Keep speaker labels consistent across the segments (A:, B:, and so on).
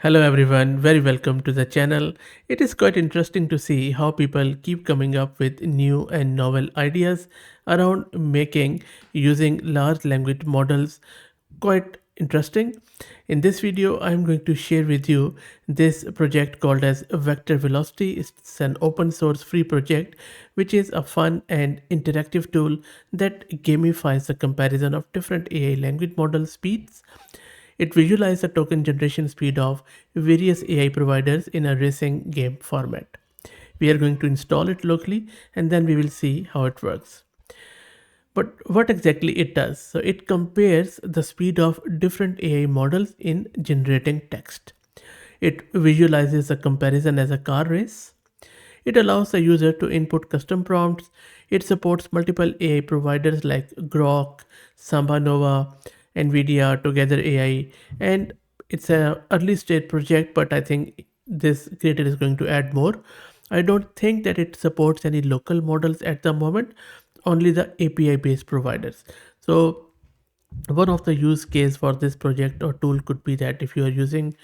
A: Hello everyone, very welcome to the channel. It is quite interesting to see how people keep coming up with new and novel ideas around making using large language models. Quite interesting. In this video, I'm going to share with you this project called as VectorVelocity. It's an open source free project which is a fun and interactive tool that gamifies the comparison of different AI language model speeds. It visualizes the token generation speed of various AI providers in a racing game format. We are going to install it locally and then we will see how it works. But what exactly it does? So it compares the speed of different AI models in generating text. It visualizes the comparison as a car race. It allows the user to input custom prompts. It supports multiple AI providers like Grok, Samba Nova, NVIDIA, Together AI, and it's a early stage project, but I think this creator is going to add more. I don't think that it supports any local models at the moment, only the API based providers. So one of the use case for this project or tool could be that if you are using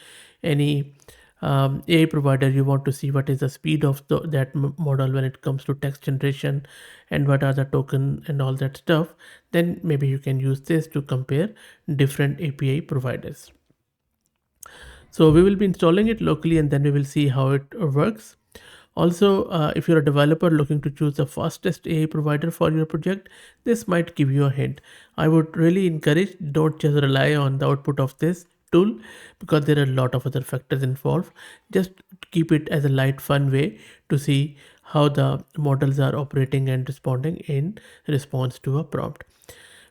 A: any AI provider, you want to see what is the speed of that model when it comes to text generation and what are the token and all that stuff, then maybe you can use this to compare different API providers. So we will be installing it locally and then we will see how it works. Also, if you're a developer looking to choose the fastest AI provider for your project, this might give you a hint. I would really encourage, don't just rely on the output of this tool because there are a lot of other factors involved. Just keep it as a light, fun way to see how the models are operating and responding in response to a prompt.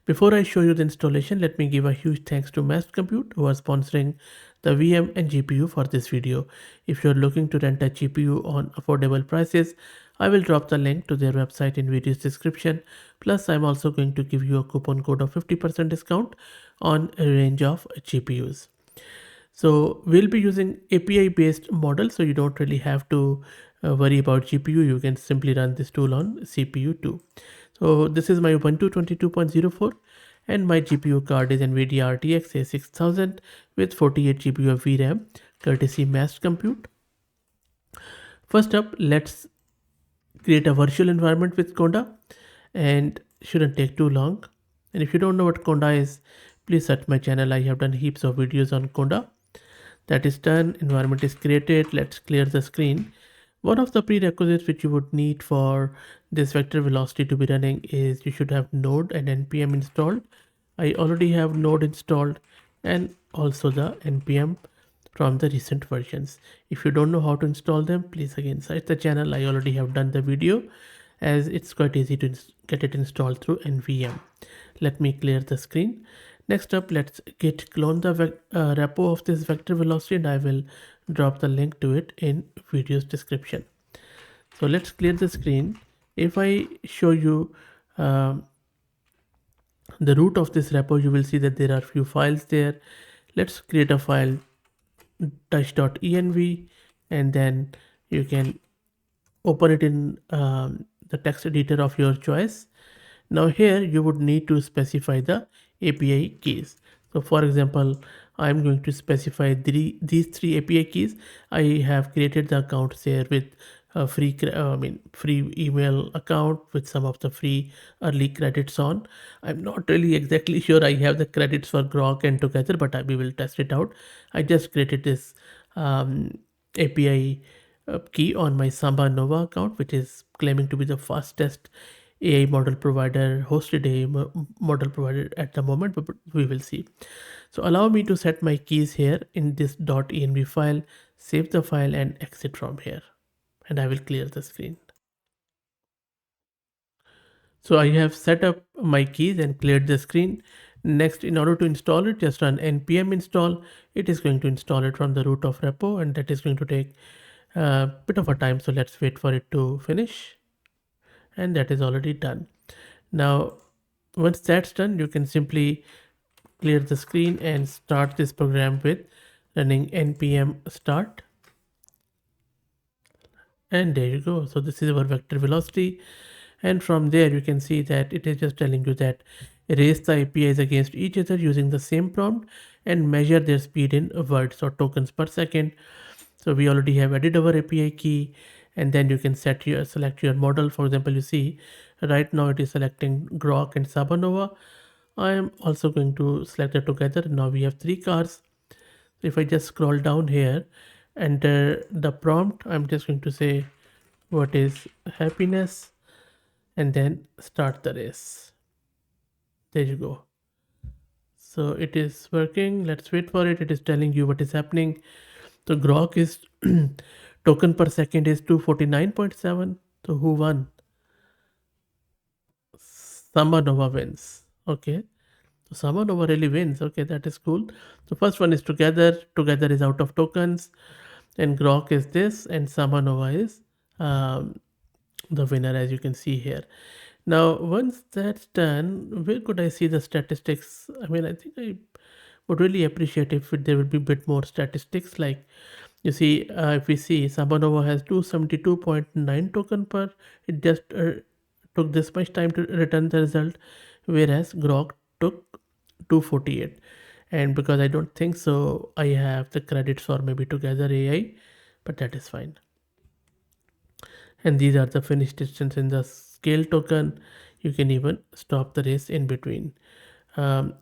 A: Before I show you the installation, let me give a huge thanks to Mass Compute who are sponsoring the VM and GPU for this video. If you're looking to rent a GPU on affordable prices, I will drop the link to their website in video's description. Plus, I'm also going to give you a coupon code of 50% discount on a range of GPUs. So we'll be using API based model, so you don't really have to worry about GPU. You can simply run this tool on CPU too. So this is my Ubuntu 22.04 and my GPU card is NVIDIA RTX A6000 with 48 GB of VRAM courtesy Mass Compute. First up, let's create a virtual environment with Conda and shouldn't take too long. And if you don't know what Conda is, please search my channel. I have done heaps of videos on Conda. That is done, environment is created. Let's clear the screen. One of the prerequisites which you would need for this VectorVelocity to be running is you should have Node and npm installed. I already have Node installed and also the npm from the recent versions. If you don't know how to install them, please again search the channel. I already have done the video as it's quite easy to get it installed through nvm. Let me clear the screen. Next up, let's git clone the repo of this VectorVelocity and I will drop the link to it in video's description. So let's clear the screen. If I show you the root of this repo, you will see that there are few files there. Let's create a file touch.env and then you can open it in the text editor of your choice. Now here you would need to specify the API keys. So for example, I'm going to specify these three API keys. I have created the accounts here with a free email account with some of the free early credits on. I'm not really exactly sure I have the credits for Grok and Together, but we will test it out. I just created this API key on my Samba Nova account, which is claiming to be the fastest AI model provider, hosted AI model provider at the moment, but we will see. So allow me to set my keys here in this .env file, save the file and exit from here. And I will clear the screen. So I have set up my keys and cleared the screen. Next, in order to install it, just run npm install. It is going to install it from the root of repo and that is going to take a bit of a time. So let's wait for it to finish. And that is already done. Now, once that's done, you can simply clear the screen and start this program with running npm start. And there you go. So this is our VectorVelocity. And from there, you can see that it is just telling you that raise the APIs against each other using the same prompt and measure their speed in words or tokens per second. So we already have added our API key, and then you can select your model. For example, you see right now it is selecting Grok and Sabanova. I am also going to select it together. Now we have three cars. If I just scroll down here, enter the prompt, I'm just going to say what is happiness, and then start the race. There you go. So it is working. Let's wait for it. It is telling you what is happening. So Grok is token per second is 249.7. So who won? Samanova wins. Okay. So Samanova really wins. Okay, that is cool. So first one is together. Together is out of tokens. And Grok is this. And Samanova is um, the winner, as you can see here. Now, once that's done, where could I see the statistics? I mean, I think I would really appreciate if there would be a bit more statistics. Like, you see, if we see Sabanova has 272.9 token per, it just took this much time to return the result, whereas Grok took 248. And because I don't think so, I have the credits for maybe Together AI, but that is fine. And these are the finished distance in the scale token. You can even stop the race in between.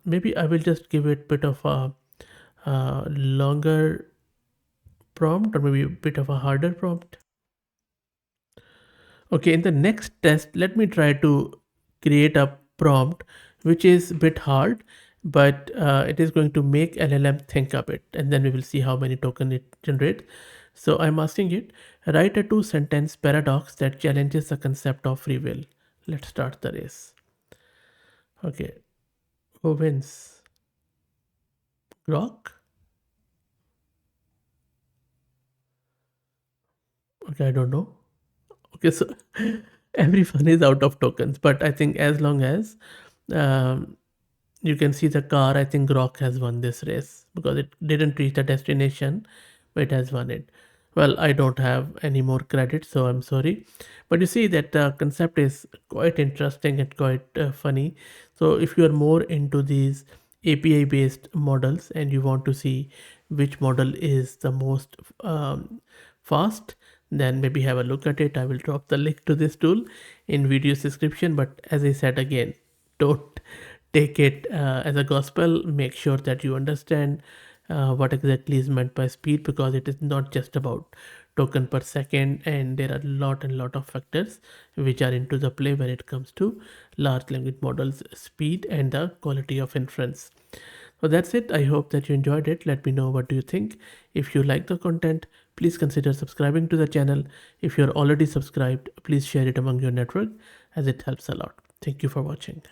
A: Maybe I will just give it a bit of a longer prompt, or maybe a bit of a harder prompt. Okay, in the next test, let me try to create a prompt which is a bit hard, but it is going to make LLM think a bit, and then we will see how many token it generates. So I'm asking it, write a two-sentence paradox that challenges the concept of free will. Let's start the race. Okay, who wins? Grok? Okay, I don't know. Okay, so everyone is out of tokens, but I think as long as um, you can see the car, I think Grok has won this race because it didn't reach the destination, but it has won it. Well, I don't have any more credit, so I'm sorry. But you see that the concept is quite interesting and quite funny. So if you are more into these API based models and you want to see which model is the most fast, then maybe have a look at it. I will drop the link to this tool in video's description. But as I said again, don't take it as a gospel. Make sure that you understand what exactly is meant by speed, because it is not just about token per second, and there are lot of factors which are into the play when it comes to large language models speed and the quality of inference. So that's it. I hope that you enjoyed it. Let me know what do you think. If you like the content, please consider subscribing to the channel. If you're already subscribed, please share it among your network, as it helps a lot. Thank you for watching.